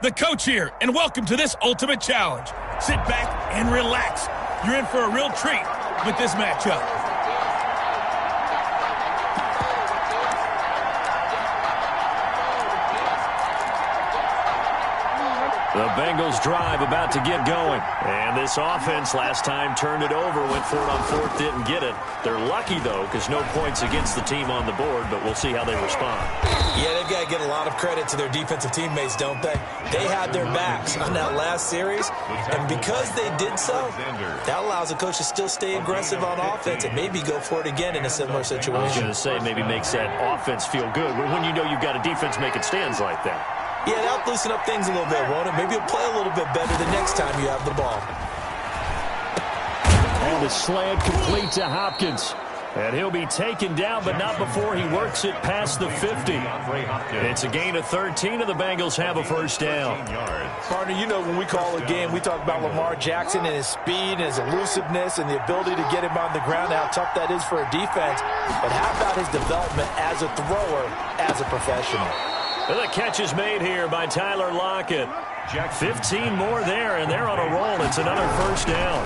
the coach here, and welcome to this ultimate challenge. Sit back and relax. You're in for a real treat with this matchup. The Bengals drive about to get going. And this offense last time turned it over, went for it on fourth, didn't get it. They're lucky, though, because no points against the team on the board, but we'll see how they respond. Yeah, they've got to get a lot of credit to their defensive teammates, don't they? They had their backs on that last series, and because they did so, that allows the coach to still stay aggressive on offense and maybe go for it again in a similar situation. I was going to say maybe makes that offense feel good, but when you know you've got a defense making stands like that. Yeah, that'll loosen up things a little bit, won't it? Maybe you'll play a little bit better the next time you have the ball. And the slant complete to Hopkins. And he'll be taken down, but not before he works it past the 50. It's a gain of 13, and the Bengals have a first down. Partner, you know when we call a game, we talk about Lamar Jackson and his speed and his elusiveness and the ability to get him on the ground, how tough that is for a defense. But how about his development as a thrower, as a professional? Well, the catch is made here by Tyler Lockett. 15 more there, and they're on a roll. It's another first down.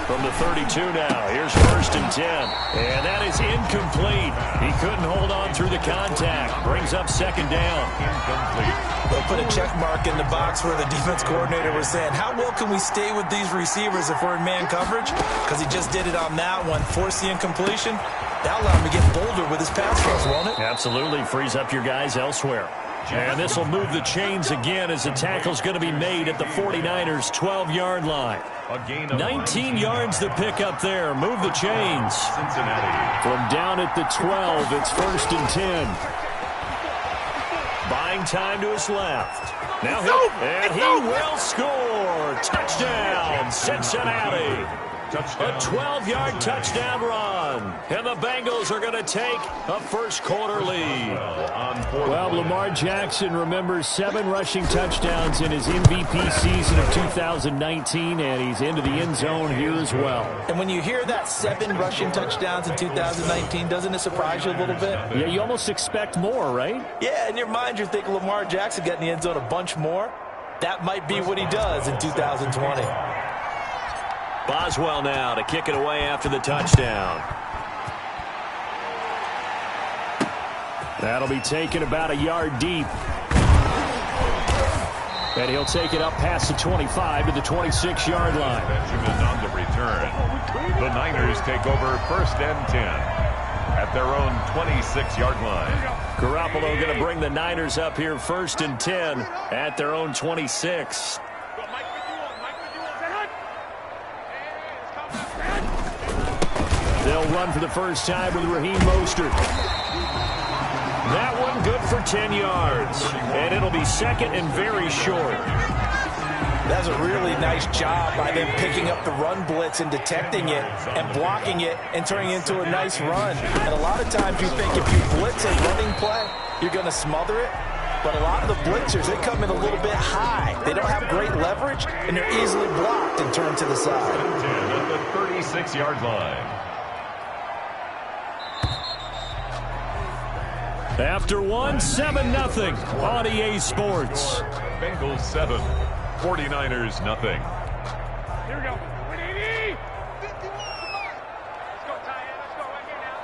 From the 32 now, here's first and 10. And that is incomplete. He couldn't hold on through the contact. Brings up second down. Incomplete. They'll put a check mark in the box where the defense coordinator was saying, how well can we stay with these receivers if we're in man coverage? Because he just did it on that one, forced the incompletion. That'll allow him to get bolder with his pass rush, won't it? Absolutely. Frees up your guys elsewhere. And this will move the chains again as the tackle's going to be made at the 49ers' 12-yard line. 19 yards to pick up there. Move the chains. From down at the 12, it's first and 10. Buying time to his left. Now he will score. Touchdown, Cincinnati. A 12-yard touchdown run. And the Bengals are going to take a first-quarter lead. Well, Lamar Jackson remembers 7 rushing touchdowns in his MVP season of 2019, and he's into the end zone here as well. And when you hear that 7 rushing touchdowns in 2019, doesn't it surprise you a little bit? Yeah, you almost expect more, right? Yeah, in your mind, you're thinking Lamar Jackson got in the end zone a bunch more. That might be what he does in 2020. Boswell now to kick it away after the touchdown. That'll be taken about a yard deep. And he'll take it up past the 25 to the 26-yard line. Benjamin on the return. The Niners take over first and 10 at their own 26-yard line. Garoppolo going to bring the Niners up here first and 10 at their own 26. They'll run for the first time with Raheem Mostert. That one good for 10 yards. And it'll be second and very short. That's a really nice job by them picking up the run blitz and detecting it and blocking it and turning it into a nice run. And a lot of times you think if you blitz a running play, you're going to smother it. But a lot of the blitzers, they come in a little bit high. They don't have great leverage, and they're easily blocked and turned to the side. At the 36-yard line. After 7-0 on EA Sports. Bengals 7, 49ers nothing. Here we go. 180. 51. Come on. Let's go, Tyan. Let's go right here now.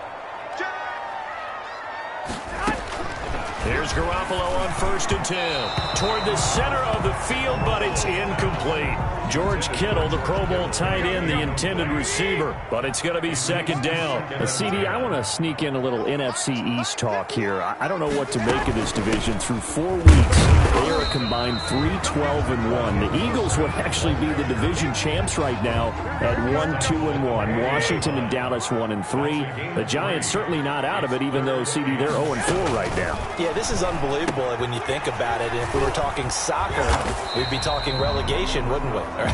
Here's Garoppolo on first and 10. Toward the center of the field, but it's incomplete. George Kittle, the Pro Bowl tight end, the intended receiver. But it's going to be second down. CD, I want to sneak in a little NFC East talk here. I don't know what to make of this division. Through 4 weeks, they are a combined 3-12-1. The Eagles would actually be the division champs right now at 1-2-1. Washington and Dallas 1-3. The Giants certainly not out of it, even though, CD, they're 0-4 right now. Yeah, this is unbelievable when you think about it. And if we were talking soccer, we'd be talking relegation, wouldn't we? Right?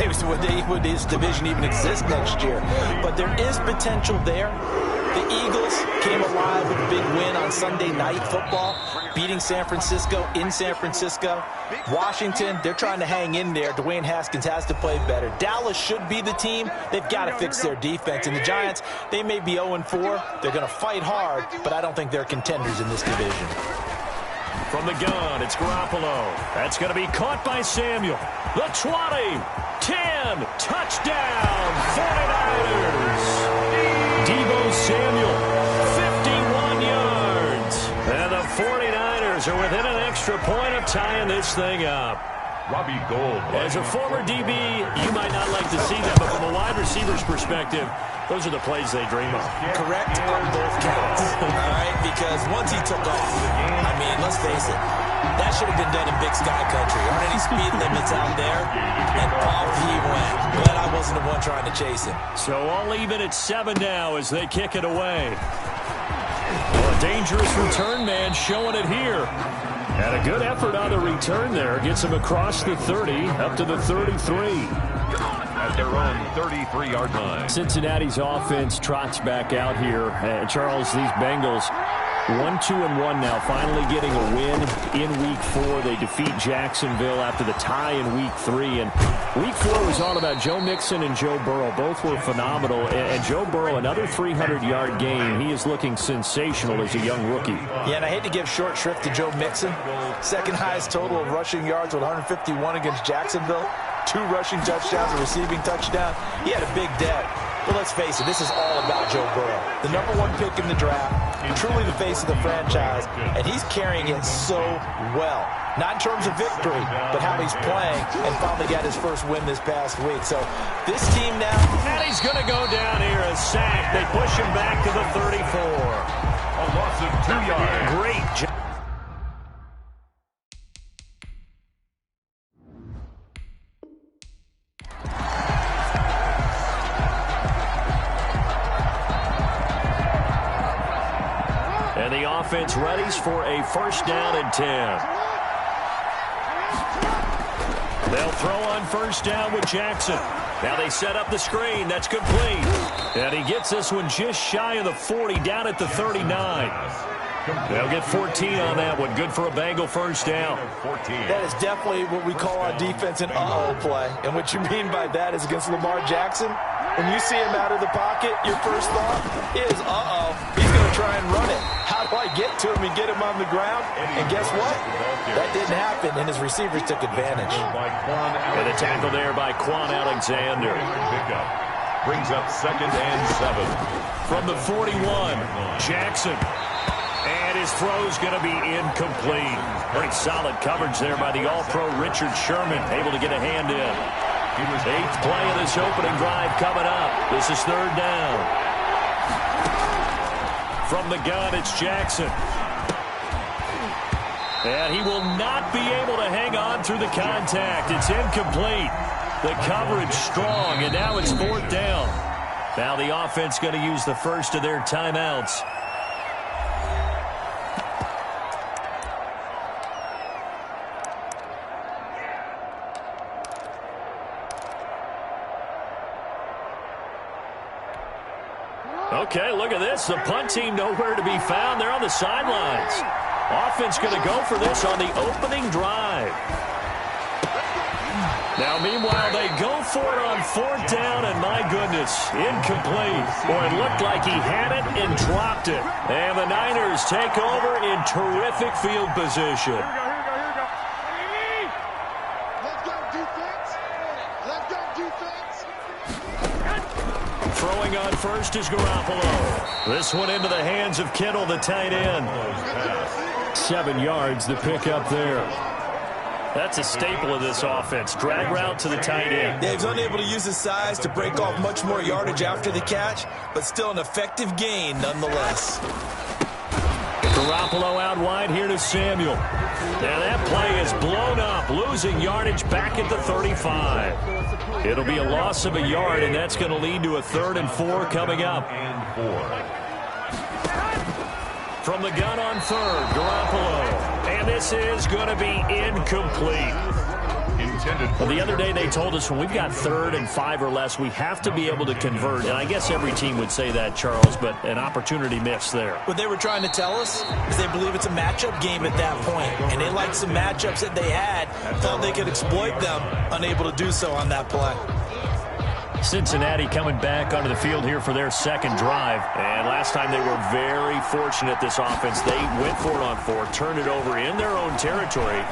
Would this division even exist next year? But there is potential there. The Eagles came alive with a big win on Sunday Night Football, beating San Francisco in San Francisco. Washington, they're trying to hang in there. Dwayne Haskins has to play better. Dallas should be the team. They've got to fix their defense. And the Giants, they may be 0-4. They're going to fight hard, but I don't think they're contenders in this division. From the gun, it's Garoppolo. That's going to be caught by Samuel. The 20, 10, touchdown, 49ers. Deebo Samuel, 51 yards. And the 49ers are within an extra point of tying this thing up. Robbie Gould. As a former DB, you might not like to see that, but from a wide receiver's perspective, those are the plays they dream of. Correct on both counts, all right? Because once he took off, I mean, let's face it, that should have been done in Big Sky Country. Aren't any speed limits out there? And off he went. Glad I wasn't the one trying to chase him. So all even at 7 now as they kick it away. Well, a dangerous return man showing it here. And a good effort on the return there. Gets him across the 30, up to the 33. At their own 33-yard line. Cincinnati's offense trots back out here. Charles, these Bengals, 1-2-1 now, finally getting a win in Week 4. They defeat Jacksonville after the tie in Week 3. And Week 4 was all about Joe Mixon and Joe Burrow. Both were phenomenal. And Joe Burrow, another 300-yard game. He is looking sensational as a young rookie. Yeah, and I hate to give short shrift to Joe Mixon. Second highest total of rushing yards with 151 against Jacksonville. 2 rushing touchdowns, a receiving touchdown. He had a big day. But let's face it, this is all about Joe Burrow. The #1 pick in the draft, truly the face of the franchise, and he's carrying it so well. Not in terms of victory, but how he's playing, and finally got his first win this past week. So this team now... And he's going to go down here, a sack. They push him back to the 34. A loss of 2 yards. Great job. And the offense readies for a first down and 10. They'll throw on first down with Jackson. Now they set up the screen. That's complete. And he gets this one just shy of the 40, down at the 39. They'll get 14 on that one. Good for a Bengal first down. That is definitely what we call on defense an uh-oh play. And what you mean by that is against Lamar Jackson, when you see him out of the pocket, your first thought is, uh-oh, he's going to try and run it. How do I get to him and get him on the ground? And guess what? That didn't happen, and his receivers took advantage. And a tackle there by Quan Alexander. Brings up 2nd and 7. From the 41, Jackson. And his throw's going to be incomplete. Very solid coverage there by the All-Pro Richard Sherman. Able to get a hand in. 8th play of this opening drive coming up. This is 3rd down. From the gun, it's Jackson. And he will not be able to hang on through the contact. It's incomplete. The coverage strong, and now it's 4th down. Now the offense going to use the first of their timeouts. Okay, look at this. The punt team nowhere to be found. They're on the sidelines. Offense going to go for this on the opening drive. Now, meanwhile, they go for it on 4th down, and my goodness, incomplete. Boy, it looked like he had it and dropped it. And the Niners take over in terrific field position. Here we go. Let's go, defense. Let's go, defense. Throwing on first is Garoppolo. This one into the hands of Kittle, the tight end. 7 yards, the pick up there. That's a staple of this offense. Drag route to the tight end. Yeah, he's unable to use his size to break off much more yardage after the catch, but still an effective gain nonetheless. Garoppolo out wide here to Samuel. Now that play is blown up, losing yardage back at the 35. It'll be a loss of a yard, and that's going to lead to a 3rd and 4 coming up. From the gun on 3rd, Garoppolo. And this is going to be incomplete. Well, the other day they told us when we've got 3rd and 5 or less, we have to be able to convert. And I guess every team would say that, Charles, but an opportunity missed there. What they were trying to tell us is they believe it's a matchup game at that point. And they liked some matchups that they had, thought they could exploit them, unable to do so on that play. Cincinnati coming back onto the field here for their second drive. And last time they were very fortunate, this offense. They went for it on 4, turned it over in their own territory,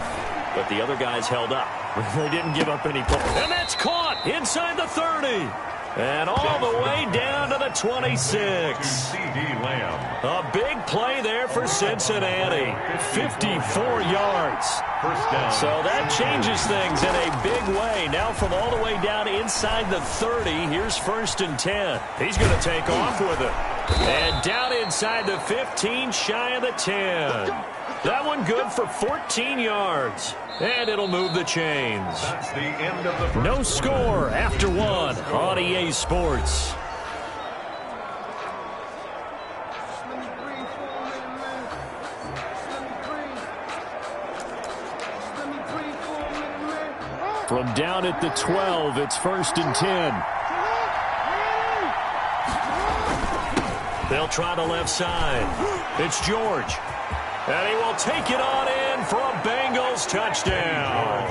but the other guys held up. They didn't give up any points. And that's caught inside the 30. And all the way down to the 26. A big play there for Cincinnati. 54 yards. So that changes things in a big way. Now from all the way down inside the 30, here's 1st and 10. He's going to take off with it. And down inside the 15, shy of the 10. That one good for 14 yards. And it'll move the chains. That's the end of the first. No score after 1 on EA Sports. From down at the 12, it's 1st and 10. They'll try the left side. It's George. And he will take it on in for a Bengals touchdown.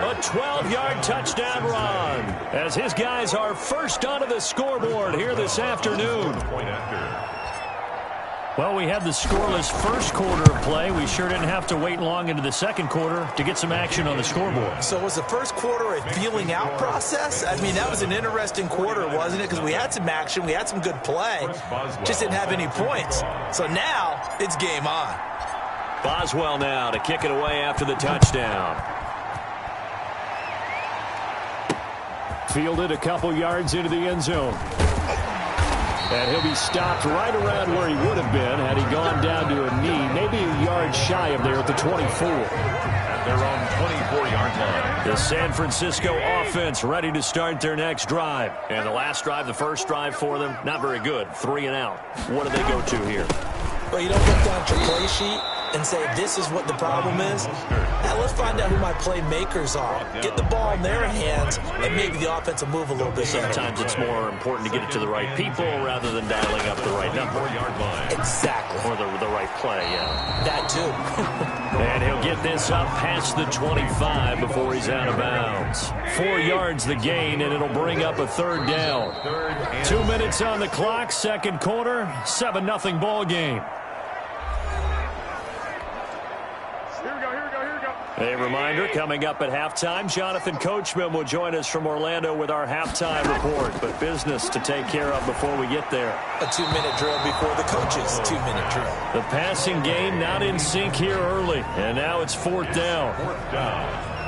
A 12-yard touchdown run as his guys are first onto the scoreboard here this afternoon. Well, we had the scoreless first quarter of play. We sure didn't have to wait long into the second quarter to get some action on the scoreboard. So was the first quarter a feeling out process? I mean, that was an interesting quarter, wasn't it? Because we had some action, we had some good play, just didn't have any points. So now it's game on. Boswell now to kick it away after the touchdown. Fielded a couple yards into the end zone. And he'll be stopped right around where he would have been had he gone down to a knee, maybe a yard shy of there at the 24. At their own 24-yard line. The San Francisco offense ready to start their next drive. And the last drive, the first drive for them, not very good. 3 and out. What do they go to here? Well, you don't look down at your play sheet and say, this is what the problem is. Now, let's find out who my playmakers are. Get the ball in their hands, and maybe the offense will move a little bit better. Sometimes it's more important to get it to the right people rather than dialing up the right number. Exactly. Or the right play, yeah. That, too. And he'll get this up past the 25 before he's out of bounds. 4 yards the gain, and it'll bring up a 3rd down. 2 minutes on the clock, second quarter, 7-0 ball game. A reminder, coming up at halftime, Jonathan Coachman will join us from Orlando with our halftime report. But business to take care of before we get there. A 2-minute drill before the coaches' 2-minute drill. The passing game not in sync here early. And now it's 4th down.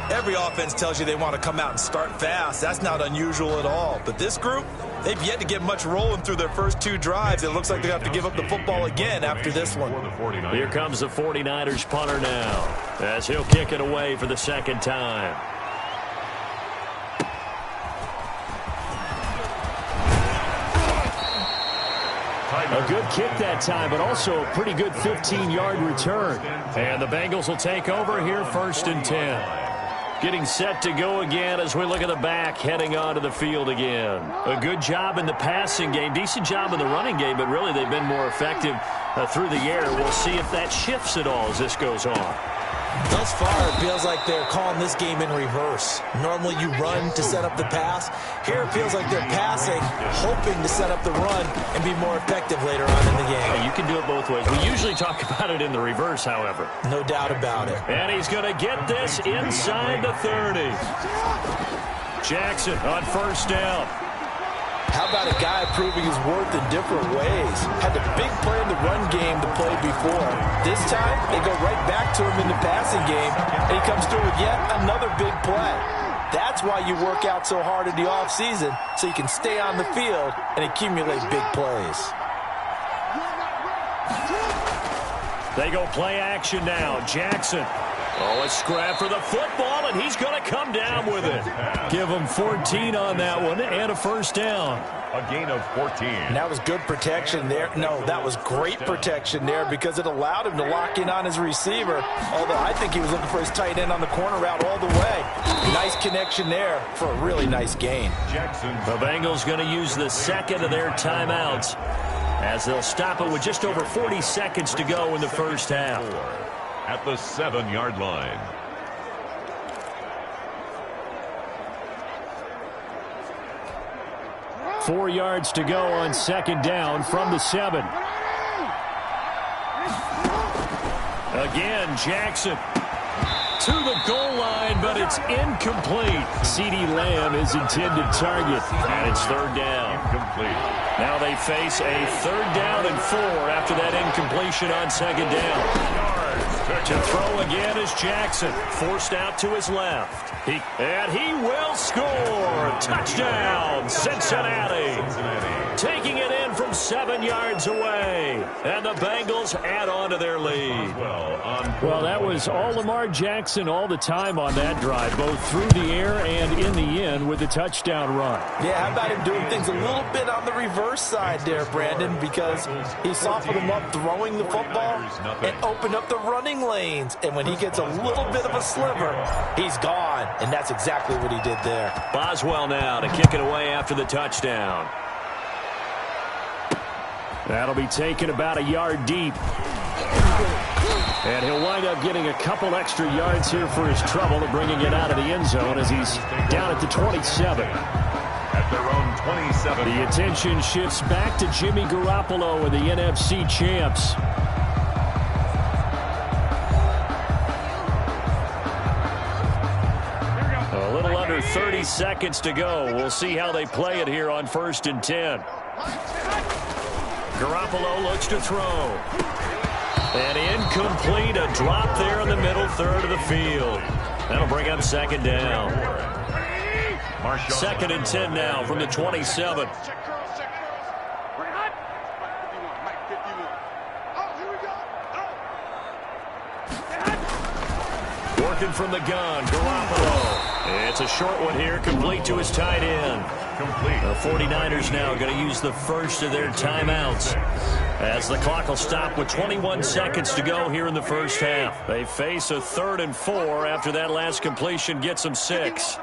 Every offense tells you they want to come out and start fast. That's not unusual at all. But this group, they've yet to get much rolling through their first 2 drives. It looks like they have to give up the football again after this one. Here comes the 49ers punter now as he'll kick it away for the second time. A good kick that time, but also a pretty good 15-yard return. And the Bengals will take over here, 1st and 10. Getting set to go again as we look at the back, heading onto the field again. A good job in the passing game, decent job in the running game, but really they've been more effective through the air. We'll see if that shifts at all as this goes on. Thus far, it feels like they're calling this game in reverse. Normally you run to set up the pass. Here it feels like they're passing, hoping to set up the run and be more effective later on in the game. Yeah, you can do it both ways. We usually talk about it in the reverse, however. No doubt about it. And he's going to get this inside the 30. Jackson on 1st down. How about a guy proving his worth in different ways? Had the big play in the run game to play before. This time, they go right back to him in the passing game, and he comes through with yet another big play. That's why you work out so hard in the offseason, so you can stay on the field and accumulate big plays. They go play action now. Jackson. Oh, a scrap for the football, and he's going to come down with it. Give him 14 on that one and a 1st down. A gain of 14. And that was good protection there. No, that was great protection there because it allowed him to lock in on his receiver, although I think he was looking for his tight end on the corner route all the way. Nice connection there for a really nice gain. The Bengals going to use the second of their timeouts as they'll stop it with just over 40 seconds to go in the first half. At the 7-yard line. 4 yards to go on second down from the 7. Again, Jackson to the goal line, but it's incomplete. CeeDee Lamb is intended target, and it's third down. Incomplete. Now they face a 3rd down and 4 after that incompletion on second down. To throw again is Jackson, forced out to his left. And he will score. Touchdown, Cincinnati. Taking it in from 7 yards away. And the Bengals add on to their lead. Well, that was all Lamar Jackson all the time on that drive, both through the air and in the end with the touchdown run. Yeah, how about him doing things a little bit on the reverse side there, Brandon, because he softened him up throwing the football and opened up the running lanes. And when he gets a little bit of a sliver, he's gone. And that's exactly what he did there. Boswell now to kick it away after the touchdown. That'll be taken about a yard deep. And he'll wind up getting a couple extra yards here for his trouble and bringing it out of the end zone as he's down at the 27. At their own 27. The attention shifts back to Jimmy Garoppolo and the NFC champs. A little under 30 seconds to go. We'll see how they play it here on 1st and 10. Garoppolo looks to throw. And incomplete, a drop there in the middle third of the field. That'll bring up second down. 2nd and 10 now from the 27. Working from the gun, Garoppolo. It's a short one here, complete to his tight end. Complete. The 49ers now going to use the first of their timeouts as the clock will stop with 21 seconds to go here in the first half. They face a 3rd and 4 after that last completion gets them 6.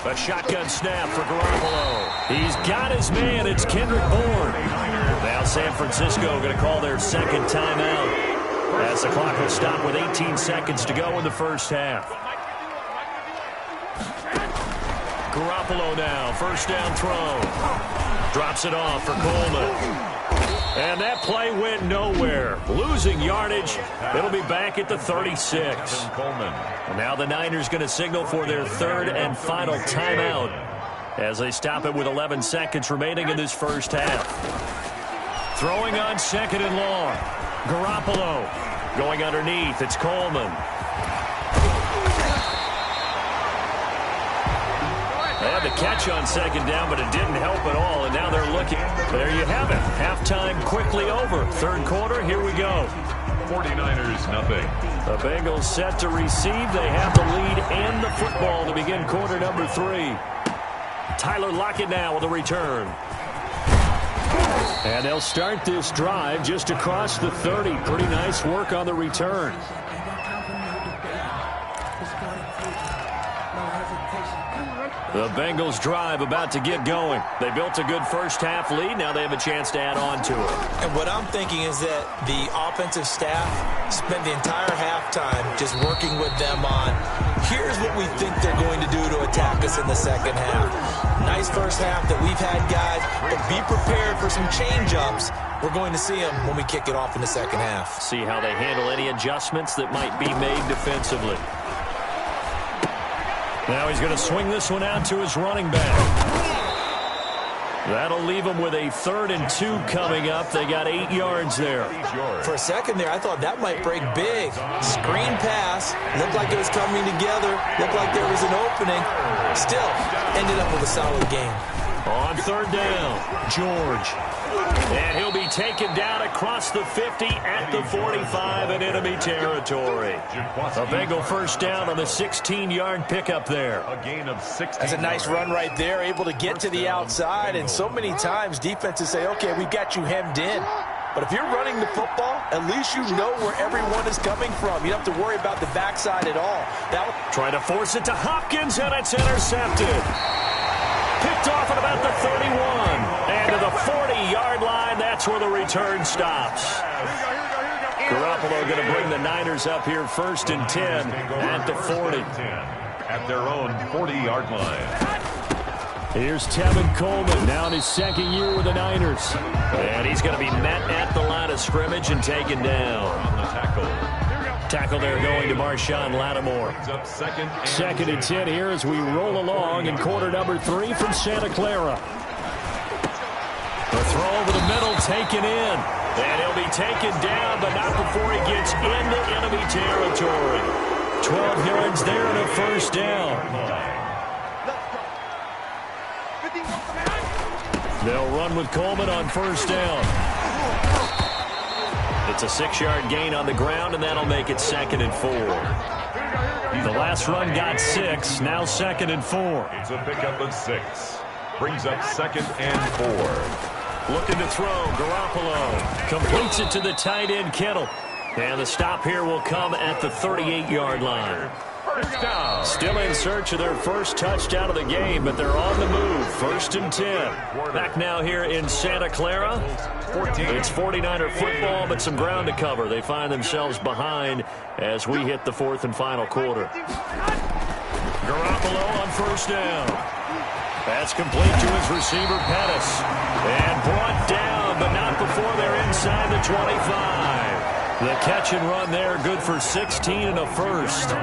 A shotgun snap for Garoppolo. He's got his man. It's Kendrick Bourne. Now San Francisco going to call their second timeout as the clock will stop with 18 seconds to go in the first half. Garoppolo now, first down throw. Drops it off for Coleman. And that play went nowhere. Losing yardage. It'll be back at the 36. Coleman. And now the Niners going to signal for their 3rd and final timeout as they stop it with 11 seconds remaining in this first half. Throwing on 2nd and long. Garoppolo going underneath. It's Coleman. They had the catch on 2nd down, but it didn't help at all, and now they're looking. There you have it. Halftime quickly over. 3rd quarter, here we go. 49ers, nothing. The Bengals set to receive. They have the lead and the football to begin quarter number 3. Tyler Lockett now with a return. And they'll start this drive just across the 30. Pretty nice work on the return. The Bengals drive about to get going. They built a good first half lead. Now they have a chance to add on to it. And what I'm thinking is that the offensive staff spent the entire halftime just working with them on, here's what we think they're going to do to attack us in the second half. Nice first half that we've had, guys, but be prepared for some change-ups. We're going to see them when we kick it off in the second half. See how they handle any adjustments that might be made defensively. Now he's going to swing this one out to his running back. That'll leave him with a 3rd and 2 coming up. They got 8 yards there. For a second there, I thought that might break big. Screen pass. Looked like it was coming together. Looked like there was an opening. Still, ended up with a solid game. On 3rd down, George. And he'll be taken down across the 50 at the 45 in enemy territory. A Bengal first down on the 16-yard pickup there. A gain of 16. That's a nice run right there, able to get to the outside. And so many times defenses say, okay, we've got you hemmed in. But if you're running the football, at least you know where everyone is coming from. You don't have to worry about the backside at all. Trying to force it to Hopkins, and it's intercepted. Picked off at about the 31. And to the 40-yard line, that's where the return stops. Garoppolo going to bring the Niners up here 1st and 10 at the 40. At their own 40-yard line. Here's Tevin Coleman, now in his second year with the Niners. And he's going to be met at the line of scrimmage and taken down. On the tackle. Tackle there going to Marshawn Lattimore. Second and 10 here as we roll along in quarter number 3 from Santa Clara. The throw over the middle taken in. And he'll be taken down, but not before he gets into enemy territory. 12 yards there and a first down. They'll run with Coleman on first down. It's a 6-yard gain on the ground, and that'll make it 2nd and 4. The last run got 6, now 2nd and 4. It's a pickup of 6. Brings up 2nd and 4. Looking to throw, Garoppolo completes it to the tight end, Kittle. And the stop here will come at the 38-yard line. First down. Still in search of their first touchdown of the game, but they're on the move. 1st and 10. Back now here in Santa Clara. It's 49er football, but some ground to cover. They find themselves behind as we hit the 4th and final quarter. Garoppolo on first down. That's complete to his receiver, Pettis. And brought down, but not before they're inside the 25. The catch and run there, good for 16 and a first.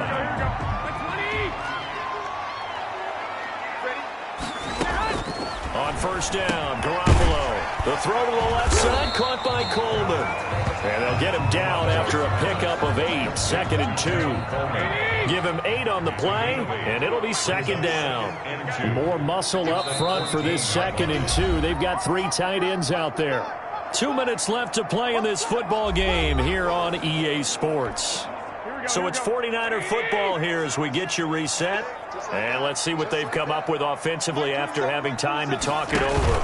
On first down, Garoppolo. The throw to the left side, caught by Coleman. And they'll get him down after a pickup of 8, 2nd and 2. Give him 8 on the play, and it'll be 2nd down. More muscle up front for this 2nd and 2. They've got 3 tight ends out there. 2 minutes left to play in this football game here on EA Sports. So it's 49er football here as we get you reset. And let's see what they've come up with offensively after having time to talk it over.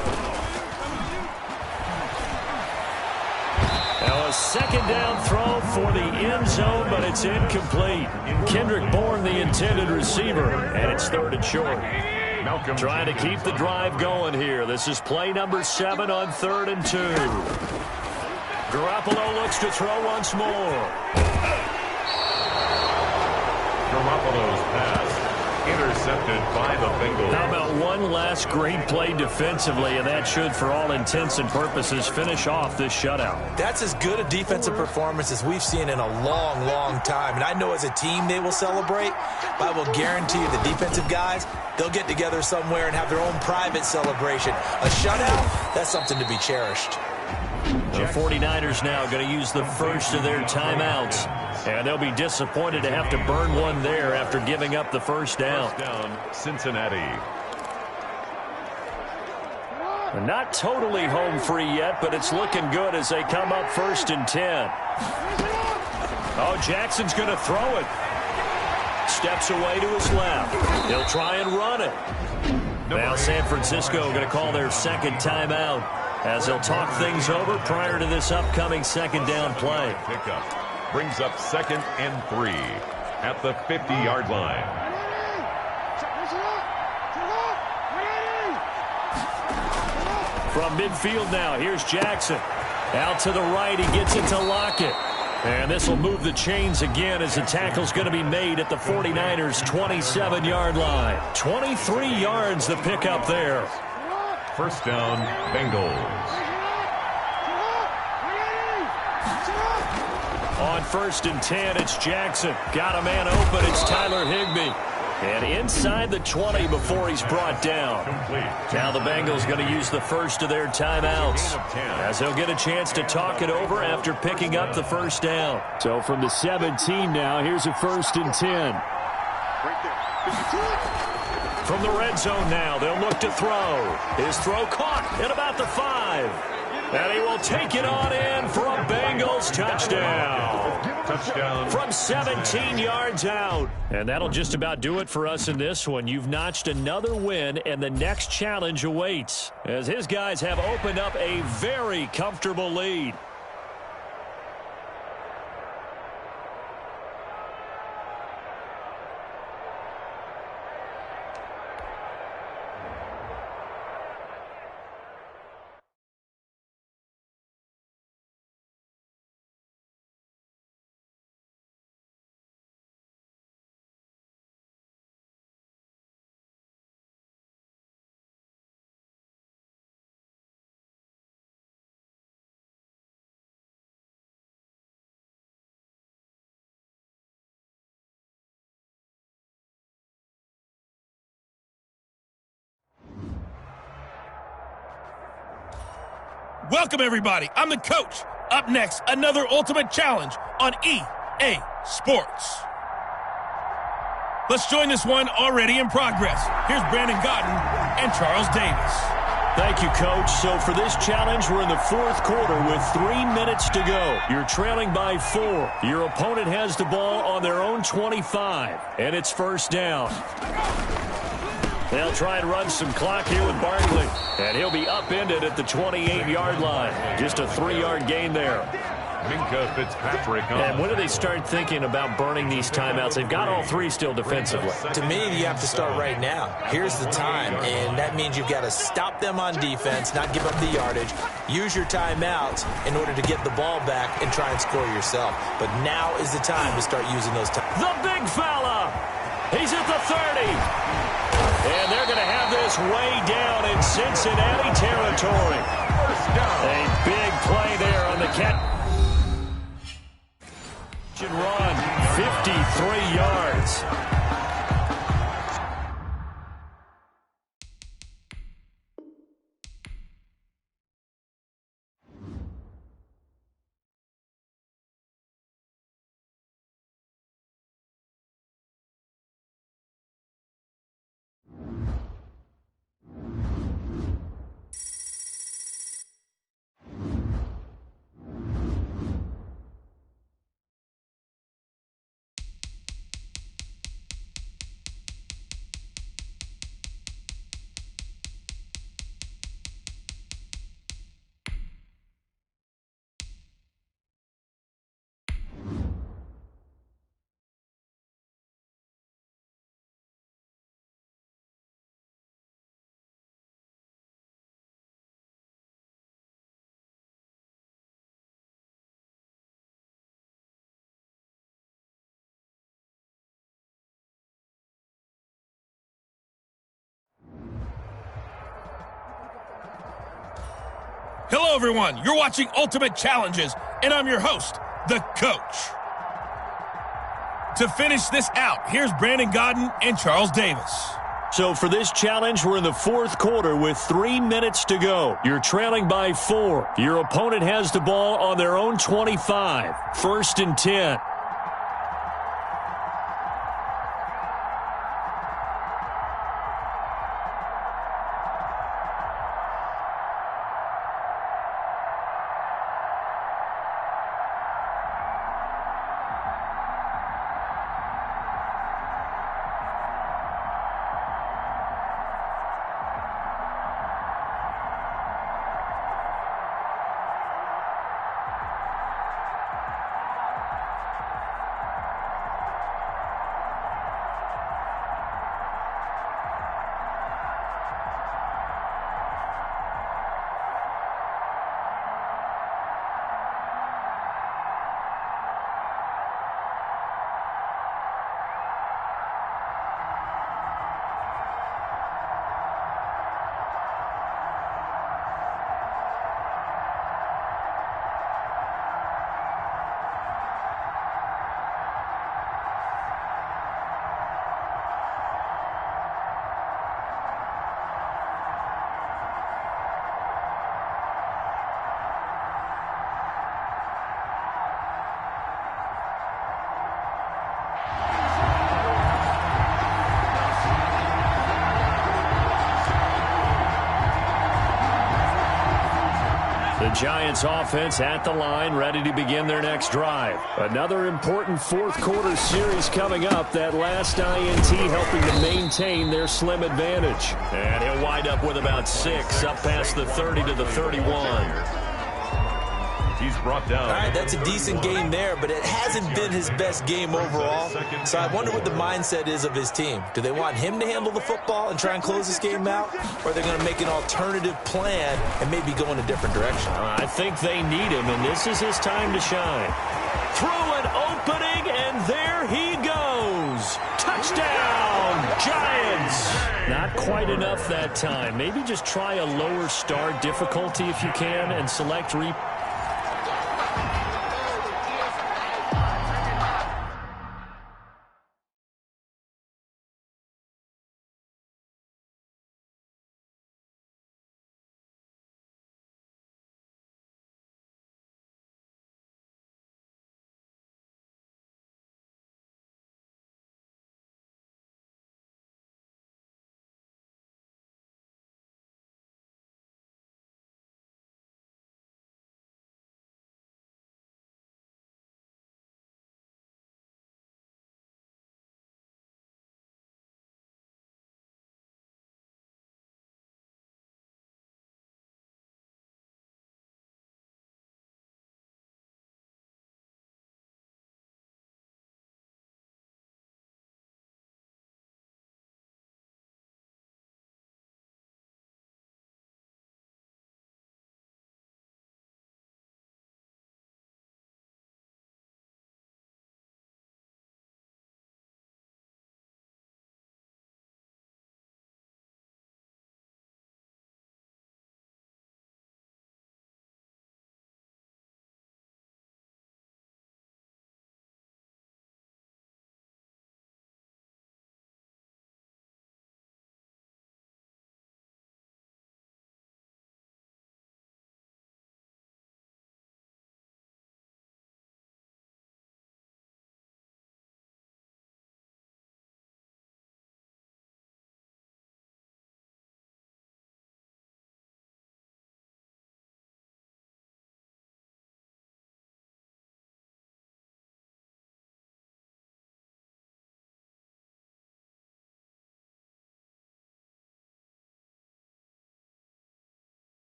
Now a 2nd down throw for the end zone, but it's incomplete. Kendrick Bourne, the intended receiver, and it's 3rd and short. Trying to keep the drive going here. This is play number 7 on 3rd and 2. Garoppolo looks to throw once more. Garoppolo's pass intercepted by the Bengals. How about one last great play defensively, and that should, for all intents and purposes, finish off this shutout. That's as good a defensive performance as we've seen in a long, long time. And I know as a team they will celebrate, but I will guarantee you the defensive guys, they'll get together somewhere and have their own private celebration. A shutout, that's something to be cherished. The 49ers now going to use the first of their timeouts. And they'll be disappointed to have to burn one there after giving up the first down. First down, Cincinnati. Not totally home free yet, but it's looking good as they come up 1st and 10. Oh, Jackson's going to throw it. Steps away to his left. He'll try and run it. Now San Francisco going to call their 2nd timeout as they'll talk things over prior to this upcoming 2nd down play. Pickup brings up 2nd and 3 at the 50-yard line. From midfield now, here's Jackson. Out to the right, he gets it to Lockett. And this will move the chains again as the tackle's going to be made at the 49ers' 27-yard line. 23 yards the pickup there. First down, Bengals. On 1st and 10, it's Jackson. Got a man open, it's Tyler Higbee. And inside the 20 before he's brought down. Now the Bengals going to use the first of their timeouts as they'll get a chance to talk it over after picking up the first down. So from the 17 now, here's a 1st and 10. From the red zone now, they'll look to throw. His throw caught at about the 5. And he will take it on in for a Bengals touchdown. Touchdown. From 17 yards out. And that'll just about do it for us in this one. You've notched another win, and the next challenge awaits as his guys have opened up a very comfortable lead. Welcome, everybody. I'm the coach. Up next, another ultimate challenge on EA Sports. Let's join this one already in progress. Here's Brandon Godden and Charles Davis. Thank you, Coach. So for this challenge, we're in the fourth quarter with 3 minutes to go. You're trailing by 4. Your opponent has the ball on their own 25, and it's first down. They'll try and run some clock here with Barkley, and he'll be upended at the 28-yard line. Just a 3-yard gain there. Minka Fitzpatrick on. And when do they start thinking about burning these timeouts? They've got all 3 still defensively. To me, you have to start right now. Here's the time, and that means you've got to stop them on defense, not give up the yardage, use your timeouts in order to get the ball back and try and score yourself. But now is the time to start using those timeouts. The big fella! He's at the 30. And they're going to have this way down in Cincinnati territory. A big play there on the catch. Run, 53 yards. Hello, everyone. You're watching Ultimate Challenges, and I'm your host, the coach. To finish this out, here's Brandon Godden and Charles Davis. So for this challenge, we're in the fourth quarter with 3 minutes to go. You're trailing by 4. Your opponent has the ball on their own 25. First and 10. The Giants offense at the line, ready to begin their next drive. Another important fourth quarter series coming up. That last INT helping to maintain their slim advantage. And he'll wind up with about 6 up past the 30 to the 31. He's brought down. All right, that's a decent game there, but it hasn't been his best game overall. So I wonder what the mindset is of his team. Do they want him to handle the football and try and close this game out? Or are they going to make an alternative plan and maybe go in a different direction? I think they need him, and this is his time to shine. Through an opening, and there he goes. Touchdown, Giants. Not quite enough that time. Maybe just try a lower start difficulty if you can and select replay.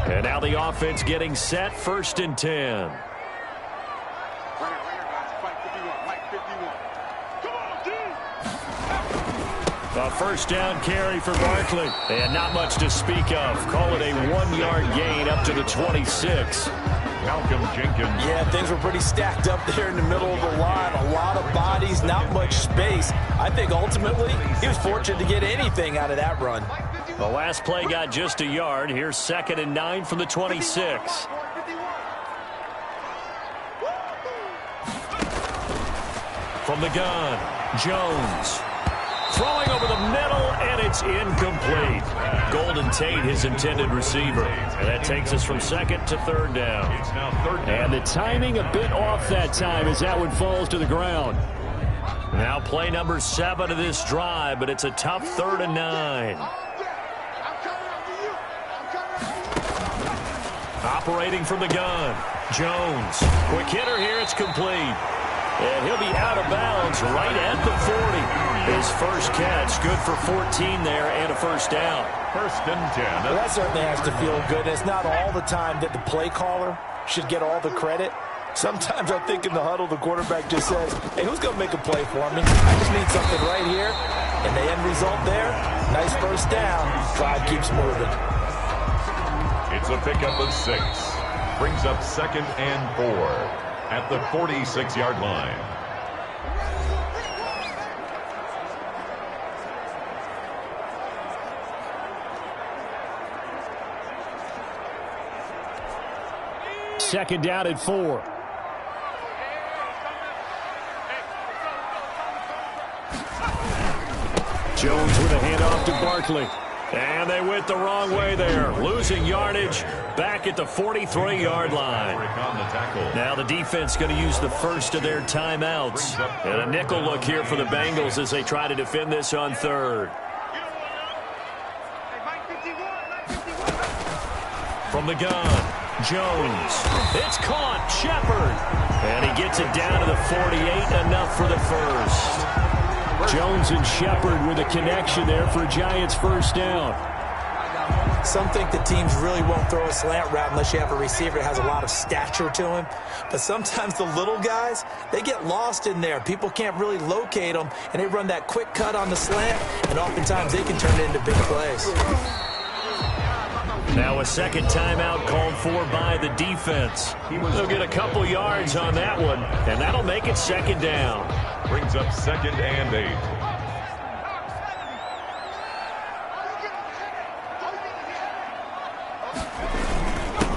And now the offense getting set, 1st and 10. A first down carry for Barkley. And not much to speak of. Call it a 1-yard gain up to the 26. Malcolm Jenkins. Yeah, things were pretty stacked up there in the middle of the line. A lot of bodies, not much space. I think ultimately he was fortunate to get anything out of that run. The last play got just a yard. Here's 2nd and 9 from the 26. From the gun, Jones. Throwing over the middle, and it's incomplete. Golden Tate, his intended receiver. And that takes us from 2nd to 3rd down. It's now 3rd down. And the timing a bit off that time as that one falls to the ground. Now play number 7 of this drive, but it's a tough 3rd and 9. Operating from the gun, Jones. Quick hitter here, it's complete. And he'll be out of bounds right at the 40. His first catch, good for 14 there and a first down. 1st and 10. Well, that certainly has to feel good. It's not all the time that the play caller should get all the credit. Sometimes I think in the huddle, the quarterback just says, hey, who's going to make a play for me? I just need something right here. And the end result there, nice first down. Drive keeps moving. It's a pickup of 6. Brings up 2nd and 4 at the 46-yard line. Second down at 4. Jones with a handoff to Barkley. And they went the wrong way there. Losing yardage back at the 43-yard line. Now the defense going to use the first of their timeouts. And a nickel look here for the Bengals as they try to defend this on 3rd. From the gun, Jones. It's caught. Shepard. And he gets it down to the 48. Enough for the first. Jones and Shepard with a connection there for Giants first down. Some think the teams really won't throw a slant route unless you have a receiver that has a lot of stature to him. But sometimes the little guys, they get lost in there. People can't really locate them, and they run that quick cut on the slant, and oftentimes they can turn it into big plays. Now a second timeout called for by the defense. They'll get a couple yards on that one, and that'll make it 2nd down. Brings up 2nd and 8.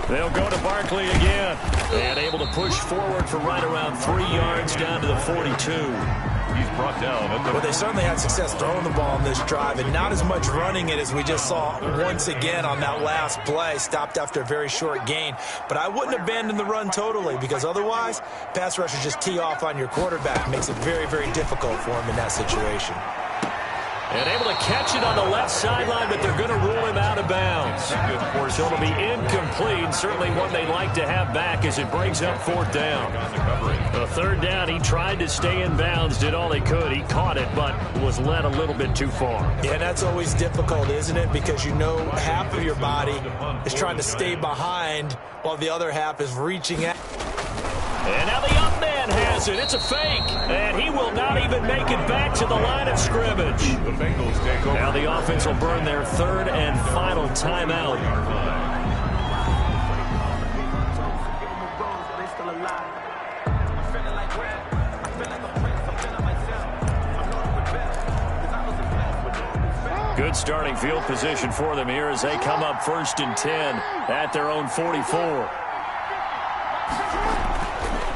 They'll go to Barkley again. And able to push forward for right around 3 yards down to the 42. He's brought down. Well, they certainly had success throwing the ball on this drive, and not as much running it as we just saw once again on that last play. Stopped after a very short gain. But I wouldn't abandon the run totally, because otherwise, pass rushers just tee off on your quarterback. Makes it very, very difficult for him in that situation. And able to catch it on the left sideline, but they're going to rule him out of bounds. So it'll be incomplete. Certainly one they'd like to have back as it brings up 4th down. The 3rd down, he tried to stay in bounds, did all he could. He caught it, but was led a little bit too far. Yeah, that's always difficult, isn't it? Because you know half of your body is trying to stay behind while the other half is reaching out. And now the up man has it. It's a fake. And he will not even make it back to the line of scrimmage. The Bengals take over. Now the offense will burn their 3rd and final timeout. Good starting field position for them here as they come up 1st and 10 at their own 44.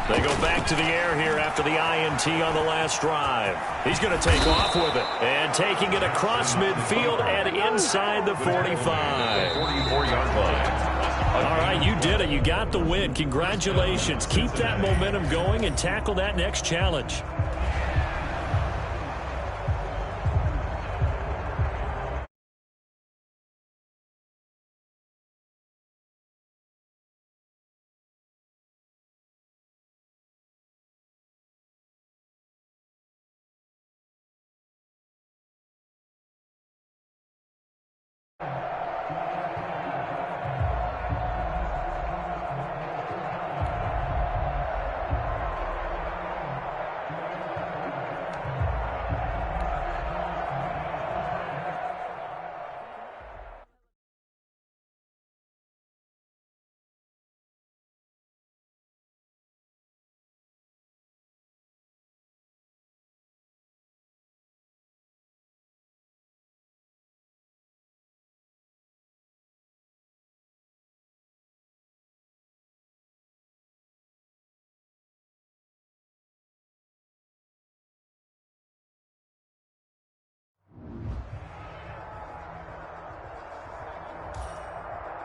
They go back to the air here after the INT on the last drive. He's going to take off with it. And taking it across midfield and inside the 45. 44-yard line. All right, you did it. You got the win. Congratulations. Keep that momentum going and tackle that next challenge.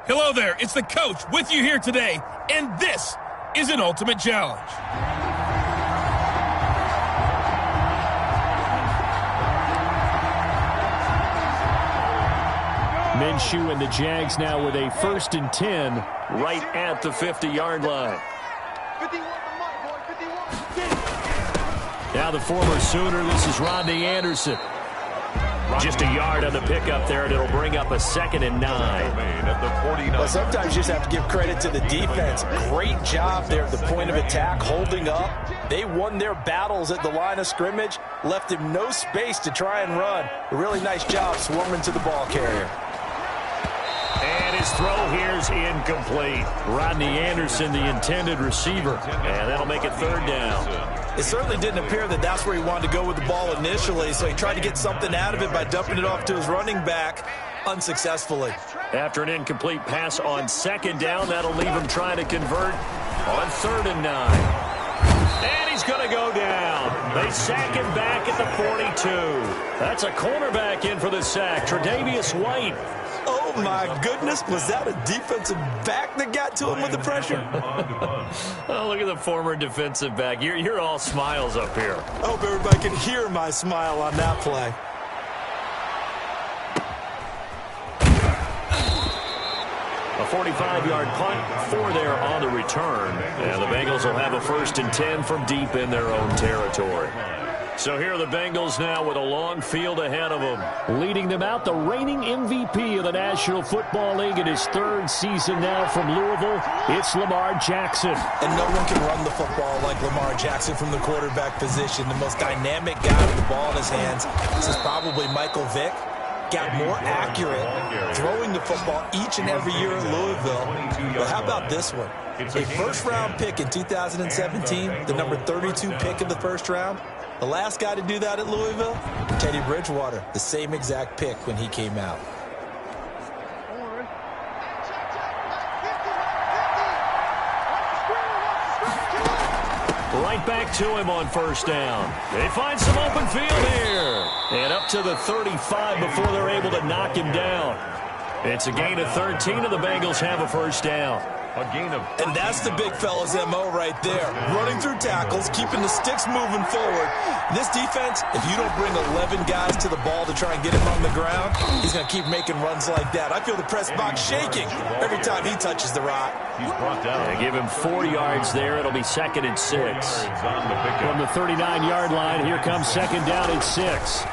Hello there, it's the coach with you here today, and this is an ultimate challenge. Minshew and the Jags now with a 1st and 10 right at the 50-yard line. 51 for Mike, boy, 51. Now the former Sooner, this is Rodney Anderson. Just a yard on the pickup there, and it'll bring up a 2nd and 9. At the 49. Well, sometimes you just have to give credit to the defense. Great job there at the point of attack, holding up. They won their battles at the line of scrimmage, left him no space to try and run. A really nice job swarming to the ball carrier. And his throw here is incomplete. Rodney Anderson, the intended receiver, and that'll make it 3rd down. It certainly didn't appear that that's where he wanted to go with the ball initially, so he tried to get something out of it by dumping it off to his running back unsuccessfully. After an incomplete pass on 2nd down, that'll leave him trying to convert on 3rd and 9. And he's going to go down. They sack him back at the 42. That's a cornerback in for the sack, Tre'Davious White. Oh, my goodness. Was that a defensive back that got to him with the pressure? Oh, look at the former defensive back. You're all smiles up here. I hope everybody can hear my smile on that play. A 45-yard punt, 4 there on the return. And the Bengals will have a 1st and 10 from deep in their own territory. So here are the Bengals now with a long field ahead of them. Leading them out, the reigning MVP of the National Football League in his 3rd season now from Louisville. It's Lamar Jackson. And no one can run the football like Lamar Jackson from the quarterback position. The most dynamic guy with the ball in his hands. This is probably Michael Vick. Got more accurate throwing the football each and every year at Louisville. But how about this one? A 1st-round pick in 2017, the number 32 pick in the 1st round. The last guy to do that at Louisville, Teddy Bridgewater, the same exact pick when he came out. Right back to him on 1st down. They find some open field here. And up to the 35 before they're able to knock him down. It's a gain of 13, and the Bengals have a 1st down. And that's the big fella's MO right there. Running through tackles, keeping the sticks moving forward. This defense, if you don't bring 11 guys to the ball to try and get him on the ground, he's going to keep making runs like that. I feel the press box shaking every time he touches the rock. They give him 4 yards there. It'll be 2nd and 6. From the 39-yard line, here comes 2nd down and 6.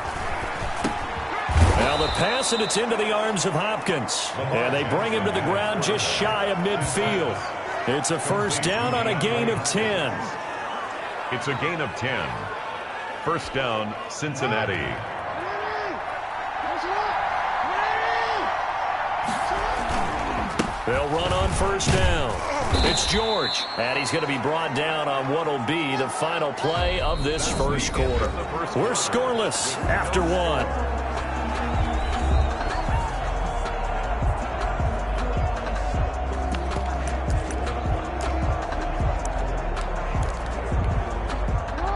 Now the pass, and it's into the arms of Hopkins. And they bring him to the ground just shy of midfield. It's a 1st down on a gain of 10. It's a gain of 10. 1st down, Cincinnati. They'll run on 1st down. It's George. And he's going to be brought down on what will be the final play of this 1st quarter. We're scoreless after 1.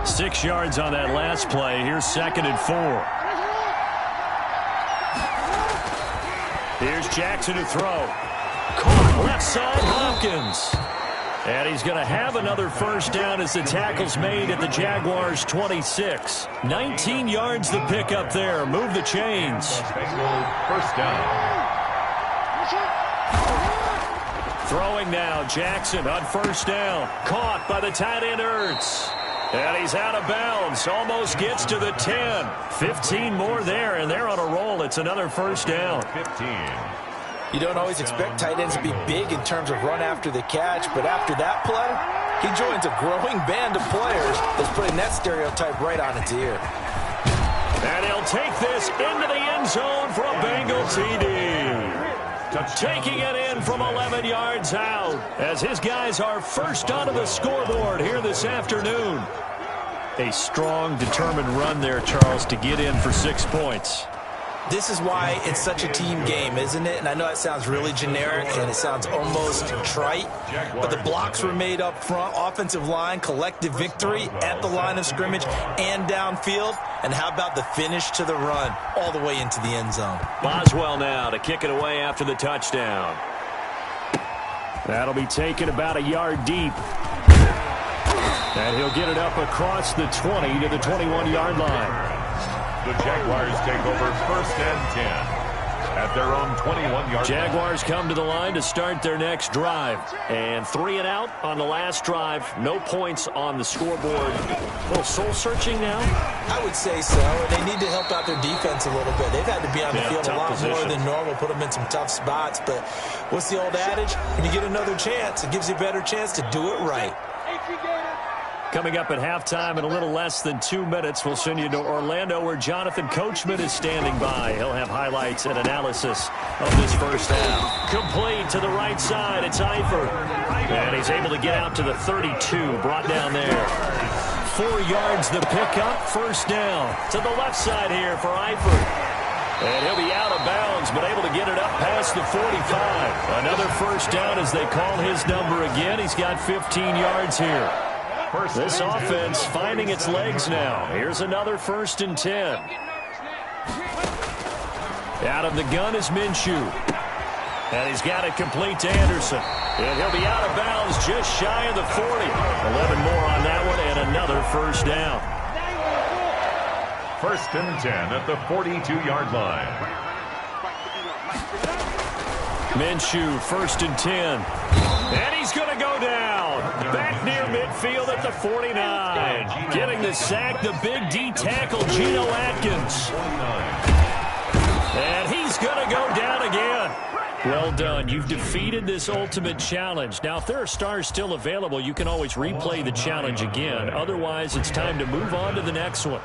Six yards on that last play. Here's 2nd and 4. Here's Jackson to throw. Caught left side, Hopkins. And he's going to have another 1st down as the tackle's made at the Jaguars' 26. 19 yards to pick up there. Move the chains. 1st down. Throwing now, Jackson on 1st down. Caught by the tight end, Ertz. And he's out of bounds. Almost gets to the 10. 15 more there, and they're on a roll. It's another 1st down. 15. You don't always expect tight ends to be big in terms of run after the catch, but after that play, he joins a growing band of players that's putting that stereotype right on its ear. And he'll take this into the end zone for a Bengal TD. Taking it in from 11 yards out as his guys are first onto the scoreboard here this afternoon. A strong, determined run there, Charles, to get in for 6 points. This is why it's such a team game, isn't it? And I know it sounds really generic and it sounds almost trite, but the blocks were made up front, offensive line, collective victory at the line of scrimmage and downfield. And how about the finish to the run all the way into the end zone? Boswell now to kick it away after the touchdown. That'll be taken about a yard deep. And he'll get it up across the 20 to the 21-yard line. The Jaguars take over 1st and 10 at their own 21-yard Jaguars come to the line to start their next drive. And 3 and out on the last drive. No points on the scoreboard. A little soul-searching now? I would say so. And they need to help out their defense a little bit. They've had to be on the field a lot more than normal, put them in some tough spots. But what's the old adage? When you get another chance, it gives you a better chance to do it right. Coming up at halftime in a little less than 2 minutes, we'll send you to Orlando where Jonathan Coachman is standing by. He'll have highlights and analysis of this first half. Complete to the right side. It's Eifert. And he's able to get out to the 32. Brought down there. 4 yards the pickup. First down. To the left side here for Eifert. And he'll be out of bounds, but able to get it up past the 45. Another first down as they call his number again. He's got 15 yards here. This offense finding its legs now. Here's another 1st and 10. Out of the gun is Minshew. And he's got it complete to Anderson. And he'll be out of bounds just shy of the 40. 11 more on that one and another first down. 1st and 10 at the 42-yard line. Minshew, 1st and 10. And he's going to go down. Back near midfield at the 49. Getting the sack, the big D tackle, Geno Atkins. And he's going to go down again. Well done. You've defeated this ultimate challenge. Now, if there are stars still available, you can always replay the challenge again. Otherwise, it's time to move on to the next one.